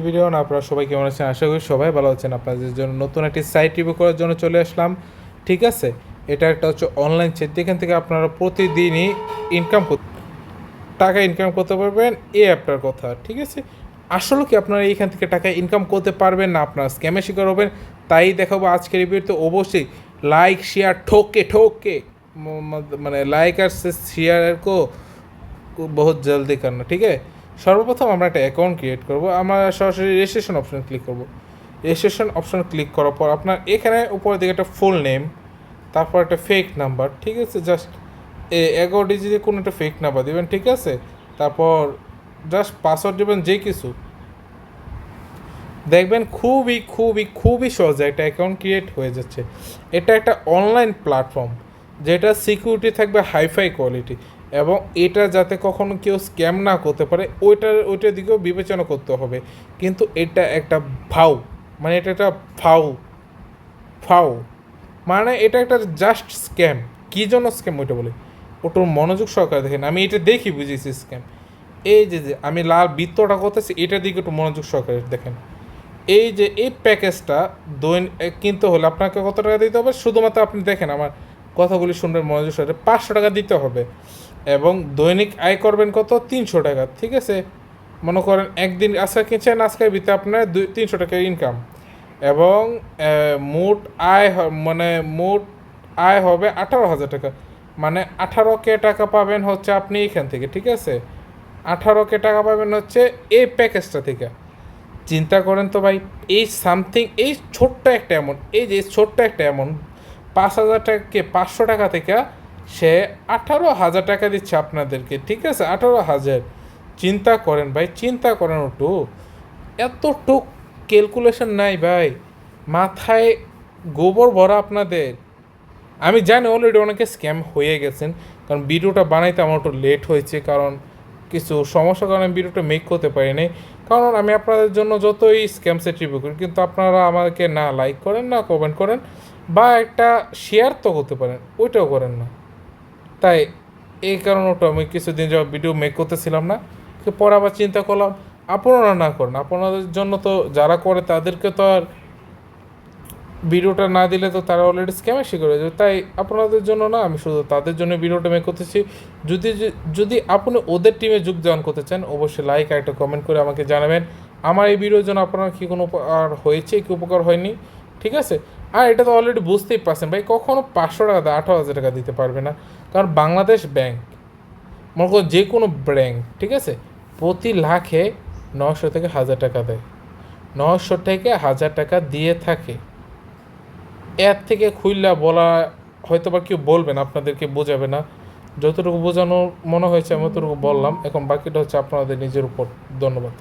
Video না, আপনারা সবাই কেমন আছেন? আশা করি সবাই ভালো আছেন। আপনাদের জন্য নতুন একটি সাইট রিভিউ করার জন্য চলে আসলাম। ঠিক আছে, এটা একটা হচ্ছে অনলাইন সাইট, যেখান থেকে আপনারা প্রতিদিনই টাকা ইনকাম করতে পারবেন। এই অ্যাপটার কথা, ঠিক আছে। আসলে কি আপনারা এইখান থেকে টাকা ইনকাম করতে পারবেন না আপনারা স্ক্যামের শিকার হবেন, তাই দেখাবো আজকের রিভিউতে। অবশ্যই লাইক শেয়ার ঠোকে ঠোকে মানে লাইক আর শেয়ার কো বহুত জলদি করনা, ঠিক আছে। সর্বপ্রথম আমরা একটা অ্যাকাউন্ট ক্রিয়েট করব। আমরা সরাসরি রেজিস্ট্রেশন অপশন ক্লিক করব। রেজিস্ট্রেশন অপশন ক্লিক করার পর আপনার এখানে উপরের দিকে একটা ফুল নেম, তারপর একটা ফেক নাম্বার, ঠিক আছে। জাস্ট 11 ডিজিটে কোনো একটা ফেক নাম্বার দেবেন, ঠিক আছে। তারপর জাস্ট পাসওয়ার্ড দেবেন, যে কিছু দেখবেন খুবই খুবই খুবই সহজে একটা অ্যাকাউন্ট ক্রিয়েট হয়ে যাচ্ছে। এটা একটা অনলাইন প্ল্যাটফর্ম, যেটা সিকিউরিটি থাকবে হাইফাই কোয়ালিটি, এবং এটা যাতে কখনো কেউ স্ক্যাম না করতে পারে ওইটার দিকেও বিবেচনা করতে হবে। কিন্তু এটা একটা ফাউ, মানে এটা একটা ফাউ ফাউ মানে এটা একটা জাস্ট স্ক্যাম। কী জন্য স্ক্যাম ওইটা বলে ওটার মনোযোগ সহকারে দেখেন। আমি এটা দেখি বুঝেছি স্ক্যাম। এই যে যে আমি লাল বৃত্তটা করতেছি, এটার দিকে একটু মনোযোগ সহকারে দেখেন। এই যে এই প্যাকেজটা কিনতে হলে আপনাকে কত টাকা দিতে হবে? শুধুমাত্র আপনি দেখেন, আমার কথাগুলি শুনবেন মনোযোগ সহকারে। 500 টাকা দিতে হবে, এবং দৈনিক আয় করবেন কত? 300 টাকা, ঠিক আছে। মনে করেন একদিন আজকে কিনছেন, আজকের ভিতরে আপনার 300 টাকা ইনকাম, এবং মোট আয় মানে মোট আয় হবে 18,000 টাকা। মানে 18K টাকা পাবেন হচ্ছে আপনি এখান থেকে, ঠিক আছে। 18K টাকা পাবেন হচ্ছে এই প্যাকেজটা থেকে। চিন্তা করেন তো ভাই, এই সামথিং, এই ছোট্ট একটা অ্যামাউন্ট, এই যে ছোট্ট একটা অ্যামাউন্ট 5,000 টাকাকে 500 টাকা থেকে সে 18,000 টাকা দিচ্ছে আপনাদেরকে, ঠিক আছে। 18,000, চিন্তা করেন ভাই, চিন্তা করেন। ওটু এতটুক ক্যালকুলেশন নাই ভাই, মাথায় গোবর ভরা আপনাদের। আমি জানি অলরেডি অনেকে স্ক্যাম হয়ে গেছেন, কারণ ভিডিওটা বানাইতে আমার একটু লেট হয়েছে, কারণ কিছু সমস্যার কারণে আমি ভিডিওটা মেক করতে পারিনি। কারণ আমি আপনাদের জন্য যতই স্ক্যাম সেট রিভিউ করি, কিন্তু আপনারা আমাকে না লাইক করেন, না কমেন্ট করেন, বা একটা শেয়ার তো করতে পারেন, ওইটাও করেন না। তাই এই কারণে তো আমি কিছুদিন যাওয়া ভিডিও মেক করতেছিলাম না। পরে আবার চিন্তা করলাম আপনারা না করেন, আপনাদের জন্য তো যারা করে তাদেরকে তো আর ভিডিওটা না দিলে তো তারা অলরেডি স্ক্যামে শিকার হয়ে যাবে। তাই আপনাদের জন্য না, আমি শুধু তাদের জন্য ভিডিওটা মেক করতেছি। যদি যদি আপনি ওদের টিমে যোগদান করতে চান, অবশ্যই লাইক আর একটা কমেন্ট করে আমাকে জানাবেন আমার এই ভিডিওর জন্য আপনার কী কোনো উপকার হয়েছে, কি উপকার হয়নি, ঠিক আছে। আর এটা তো অলরেডি বুঝতেই পারছেন ভাই, কখনও 500 টাকা 18,000 টাকা দিতে পারবে না। কারণ বাংলাদেশ ব্যাংক, মনে করুন যে কোনো ব্যাংক, ঠিক আছে, প্রতি লাখে 900 থেকে 1000 টাকা দেয়, 900 থেকে 1000 টাকা দিয়ে থাকে। এর থেকে খুইল্লা বলা হয়তো বা কেউ বলবেন, আপনাদেরকে বোঝাবে না। যতটুকু বোঝানো মনে হয়েছে আমি ততটুকু বললাম, এখন বাকিটা হচ্ছে আপনাদের নিজের উপর। ধন্যবাদ।